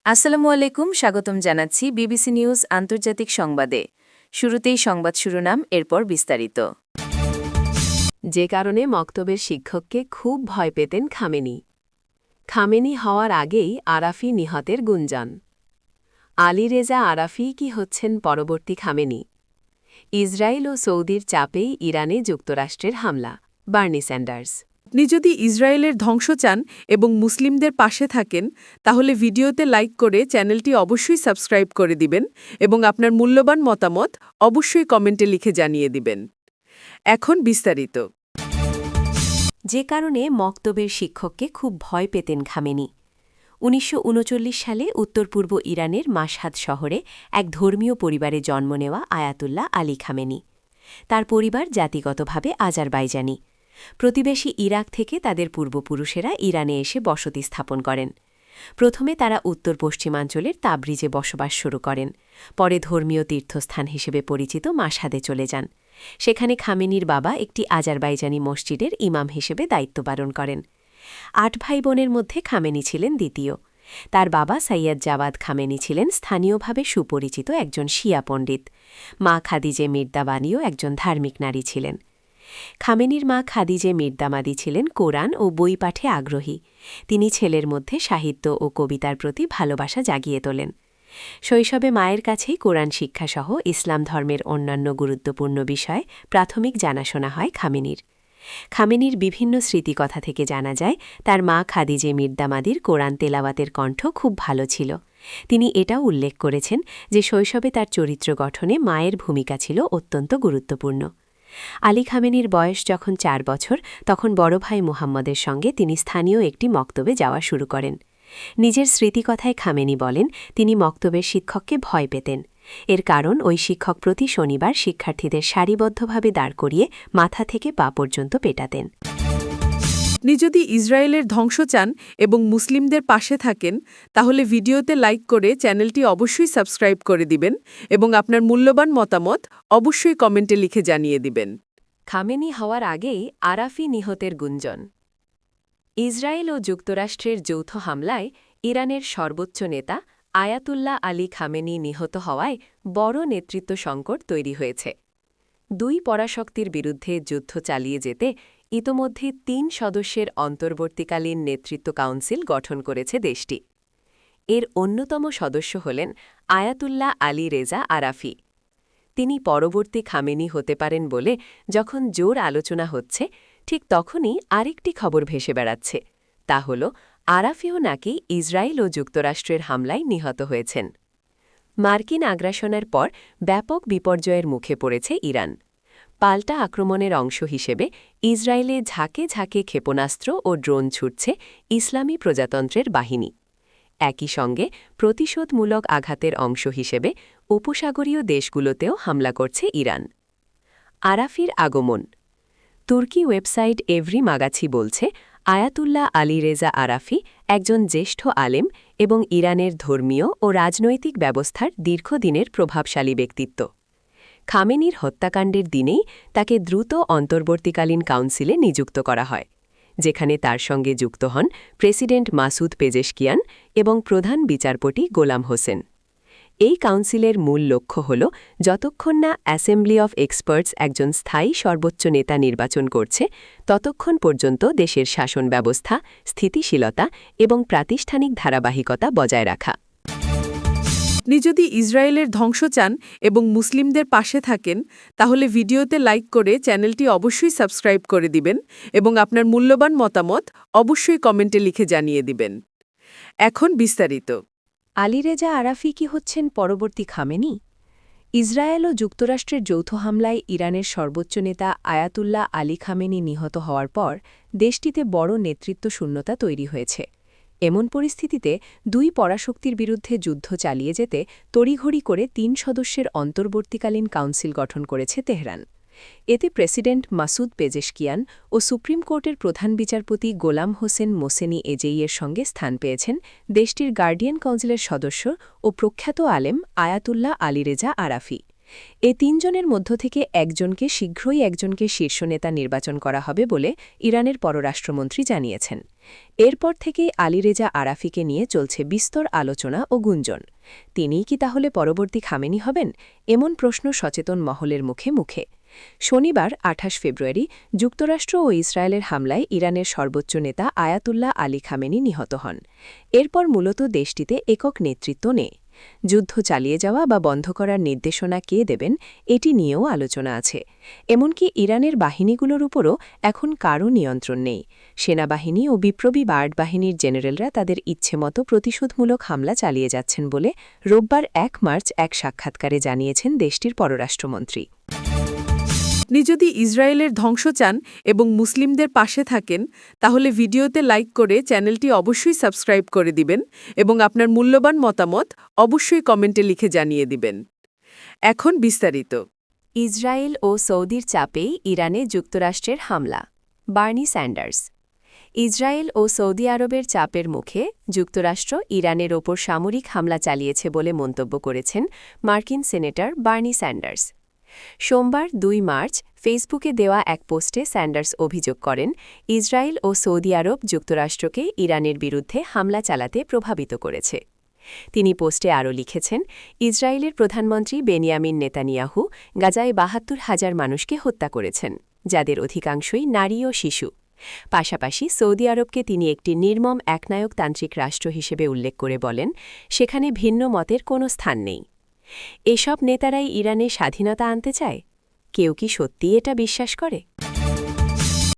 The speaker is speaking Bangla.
আসসালামু আলাইকুম, স্বাগতম জানাচ্ছি বিবিসি নিউজ আন্তর্জাতিক সংবাদে। শুরুতেই সংবাদ শিরোনাম, এরপর বিস্তারিত। যে কারণে মক্তবের শিক্ষককে খুব ভয় পেতেন খামেনি। খামেনি হওয়ার আগেই আরাফি নিহতের গুঞ্জন। আলী রেজা আরাফি কি হচ্ছেন পরবর্তী খামেনি? ইসরায়েল ও সৌদির চাপেই ইরানে যুক্তরাষ্ট্রের হামলা। Bernie Sanders. আপনি যদি ইসরায়েলের ধ্বংস চান এবং মুসলিমদের পাশে থাকেন, তাহলে ভিডিওতে লাইক করে চ্যানেলটি অবশ্যই সাবস্ক্রাইব করে দিবেন এবং আপনার মূল্যবান মতামত অবশ্যই কমেন্টে লিখে জানিয়ে দিবেন। এখন বিস্তারিত। যে কারণে মক্তবের শিক্ষককে খুব ভয় পেতেন খামেনি। ১৯৩৯ সালে উত্তর পূর্ব ইরানের মাশহাদ শহরে এক ধর্মীয় পরিবারে জন্ম নেওয়া আয়াতুল্লাহ আলী খামেনি। তার পরিবার জাতিগতভাবে আজারবাইজানি। প্রতিবেশী ইরাক থেকে তাদের পূর্বপুরুষেরা ইরানে এসে বসতি স্থাপন করেন। প্রথমে তারা উত্তর পশ্চিমাঞ্চলের তাবরিজে বসবাস শুরু করেন। পরে ধর্মীয় তীর্থস্থান হিসেবে পরিচিত মাশহাদে চলে যান। সেখানে খামেনির বাবা একটি আজারবাইজানি মসজিদের ইমাম হিসেবে দায়িত্ব পালন করেন। ৮ ভাই বোনের মধ্যে খামেনি ছিলেন দ্বিতীয়। তার বাবা সৈয়দ জাওয়াদ খামেনি ছিলেন স্থানীয়ভাবে সুপরিচিত একজন শিয়া পণ্ডিত। মা খাদিজে মির্দাবানিও একজন ধার্মিক নারী ছিলেন। খামেনির মা খাদিজে মির্দামাদি ছিলেন কোরআন ও বই পাঠে আগ্রহী। তিনি ছেলের মধ্যে সাহিত্য ও কবিতার প্রতি ভালোবাসা জাগিয়ে তোলেন। শৈশবে মায়ের কাছেই কোরআন শিক্ষাসহ ইসলাম ধর্মের অন্যান্য গুরুত্বপূর্ণ বিষয় প্রাথমিক জানাশোনা হয় খামেনির। খামেনির বিভিন্ন স্মৃতিকথা থেকে জানা যায় তার মা খাদিজে মির্দামাদির কোরআন তেলাওয়াতের কণ্ঠ খুব ভালো ছিল। তিনি এটাও উল্লেখ করেছেন যে শৈশবে তার চরিত্র গঠনে মায়ের ভূমিকা ছিল অত্যন্ত গুরুত্বপূর্ণ। আলী খামেনির বয়স যখন ৪ বছর, তখন বড় ভাই মুহাম্মদের সঙ্গে তিনি স্থানীয় একটি মক্তবে যাওয়া শুরু করেন। নিজের স্মৃতিকথায় খামেনি বলেন তিনি মক্তবের শিক্ষককে ভয় পেতেন। এর কারণ ওই শিক্ষক প্রতি শনিবার শিক্ষার্থীদের সারিবদ্ধভাবে দাঁড় করিয়ে মাথা থেকে পা পর্যন্ত পেটাতেন। আপনি যদি ইসরায়েলের ধ্বংস চান এবং মুসলিমদের পাশে থাকেন, তাহলে ভিডিওতে লাইক করে চ্যানেলটি অবশ্যই সাবস্ক্রাইব করে দিবেন এবং আপনার মূল্যবান মতামত অবশ্যই কমেন্টে লিখে জানিয়ে দিবেন। খামেনি হওয়ার আগেই আরাফি নিহতের গুঞ্জন। ইসরায়েল ও যুক্তরাষ্ট্রের যৌথ হামলায় ইরানের সর্বোচ্চ নেতা আয়াতুল্লাহ আলী খামেনি নিহত হওয়ায় বড় নেতৃত্ব সংকট তৈরি হয়েছে। দুই পরাশক্তির বিরুদ্ধে যুদ্ধ চালিয়ে যেতে ইতোমধ্যে ৩ সদস্যের অন্তর্বর্তীকালীন নেতৃত্ব কাউন্সিল গঠন করেছে দেশটি। এর অন্যতম সদস্য হলেন আয়াতুল্লাহ আলী রেজা আরাফি। তিনি পরবর্তী খামেনি হতে পারেন বলে যখন জোর আলোচনা হচ্ছে, ঠিক তখনই আরেকটি খবর ভেসে বেড়াচ্ছে। তা হল আরাফিও নাকি ইসরায়েল ও যুক্তরাষ্ট্রের হামলায় নিহত হয়েছেন। মার্কিন আগ্রাসনের পর ব্যাপক বিপর্যয়ের মুখে পড়েছে ইরান। পাল্টা আক্রমণের অংশ হিসেবে ইসরায়েলে ঝাঁকে ঝাঁকে ক্ষেপণাস্ত্র ও ড্রোন ছুটছে ইসলামী প্রজাতন্ত্রের বাহিনী। একই সঙ্গে প্রতিশোধমূলক আঘাতের অংশ হিসেবে উপসাগরীয় দেশগুলোতেও হামলা করছে ইরান। আরাফির আগমন। তুর্কি ওয়েবসাইট এভরি মাগাছি বলছে আয়াতুল্লাহ আলী রেজা আরাফি একজন জ্যেষ্ঠ আলেম এবং ইরানের ধর্মীয় ও রাজনৈতিক ব্যবস্থার দীর্ঘদিনের প্রভাবশালী ব্যক্তিত্ব। খামেনির হত্যাকাণ্ডের দিনেই তাকে দ্রুত অন্তর্বর্তীকালীন কাউন্সিলে নিযুক্ত করা হয়, যেখানে তার সঙ্গে যুক্ত হন প্রেসিডেন্ট মাসুদ পেজেশকিয়ান এবং প্রধান বিচারপতি গোলাম হোসেন। এই কাউন্সিলের মূল লক্ষ্য হল যতক্ষণ না অ্যাসেম্বলি অফ এক্সপার্টস একজন স্থায়ী সর্বোচ্চ নেতা নির্বাচন করছে, ততক্ষণ পর্যন্ত দেশের শাসন ব্যবস্থা, স্থিতিশীলতা এবং প্রাতিষ্ঠানিক ধারাবাহিকতা বজায় রাখা। আপনি যদি ইসরায়েলের ধ্বংস চান এবং মুসলিমদের পাশে থাকেন, তাহলে ভিডিওতে লাইক করে চ্যানেলটি অবশ্যই সাবস্ক্রাইব করে দিবেন এবং আপনার মূল্যবান মতামত অবশ্যই কমেন্টে লিখে জানিয়ে দিবেন। এখন বিস্তারিত। আলী রেজা আরাফি কি হচ্ছেন পরবর্তী খামেনি? ইসরায়েল ও যুক্তরাষ্ট্রের যৌথ হামলায় ইরানের সর্বোচ্চ নেতা আয়াতুল্লাহ আলী খামেনি নিহত হওয়ার পর দেশটিতে বড় নেতৃত্ব শূন্যতা তৈরি হয়েছে। এমন পরিস্থিতিতে দুই পরাশক্তির বিরুদ্ধে যুদ্ধ চালিয়ে যেতে তড়িঘড়ি করে ৩ সদস্যের অন্তর্বর্তীকালীন কাউন্সিল গঠন করেছে তেহরান। এতে প্রেসিডেন্ট মাসুদ পেজেশকিয়ান ও সুপ্রিম কোর্টের প্রধান বিচারপতি গোলাম হোসেন মোসেনি এজেইয়ের সঙ্গে স্থান পেয়েছেন দেশটির গার্ডিয়ান কাউন্সিলের সদস্য ও প্রখ্যাত আলেম আয়াতুল্লাহ আলী রেজা আরাফি। এ ৩ জনের মধ্য থেকে শীঘ্রই একজনকে শীর্ষ নেতা নির্বাচন করা হবে বলে ইরানের পররাষ্ট্রমন্ত্রী জানিয়েছেন। এরপর থেকেই আলীরেজা আরাফিকে নিয়ে চলছে বিস্তর আলোচনা ও গুঞ্জন। তিনিই কি তাহলে পরবর্তী খামেনি হবেন, এমন প্রশ্ন সচেতন মহলের মুখে মুখে। শনিবার ২৮ ফেব্রুয়ারি যুক্তরাষ্ট্র ও ইসরায়েলের হামলায় ইরানের সর্বোচ্চ নেতা আয়াতুল্লাহ আলী খামেনি নিহত হন। এরপর মূলত দেশটিতে একক নেতৃত্ব নেই। যুদ্ধ চালিয়ে যাওয়া বা বন্ধ করার নির্দেশনা কে দেবেন, এটি নিয়েও আলোচনা আছে। এমনকি ইরানের বাহিনীগুলোর উপরও এখন কারও নিয়ন্ত্রণ নেই। সেনাবাহিনী ও বিপ্লবী বার্ড বাহিনীর জেনারেলরা তাদের ইচ্ছেমতো প্রতিশোধমূলক হামলা চালিয়ে যাচ্ছেন বলে রোববার ১ মার্চ এক সাক্ষাৎকারে জানিয়েছেন দেশটির পররাষ্ট্রমন্ত্রী। আপনি যদি ইসরায়েলের ধ্বংস চান এবং মুসলিমদের পাশে থাকেন তাহলে ভিডিওতে লাইক করে চ্যানেলটি অবশ্যই সাবস্ক্রাইব করে দিবেন এবং আপনার মূল্যবান মতামত অবশ্যই কমেন্টে লিখে জানিয়ে দিবেন। এখন বিস্তারিত। ইসরায়েল ও সৌদির চাপেই ইরানে যুক্তরাষ্ট্রের হামলা। Bernie Sanders. ইসরায়েল ও সৌদি আরবের চাপের মুখে যুক্তরাষ্ট্র ইরানের ওপর সামরিক হামলা চালিয়েছে বলে মন্তব্য করেছেন মার্কিন সেনেটর বার্নি স্যান্ডার্স। সোমবার ২ মার্চ ফেসবুকে দেওয়া এক পোস্টে স্যান্ডার্স অভিযোগ করেন, ইসরায়েল ও সৌদি আরব যুক্তরাষ্ট্রকে ইরানের বিরুদ্ধে হামলা চালাতে প্রভাবিত করেছে। তিনি পোস্টে আরও লিখেছেন, ইসরায়েলের প্রধানমন্ত্রী বেনিয়ামিন নেতানিয়াহু গাজায় ৭২,০০০ মানুষকে হত্যা করেছেন, যাদের অধিকাংশই নারী ও শিশু। পাশাপাশি সৌদি আরবকে তিনি একটি নির্মম একনায়কতান্ত্রিক রাষ্ট্র হিসেবে উল্লেখ করে বলেন, সেখানে ভিন্ন মতের কোনো স্থান নেই। এসব নেতারাই ইরানে স্বাধীনতা আনতে চায়? কেউ কি সত্যিই এটা বিশ্বাস করে?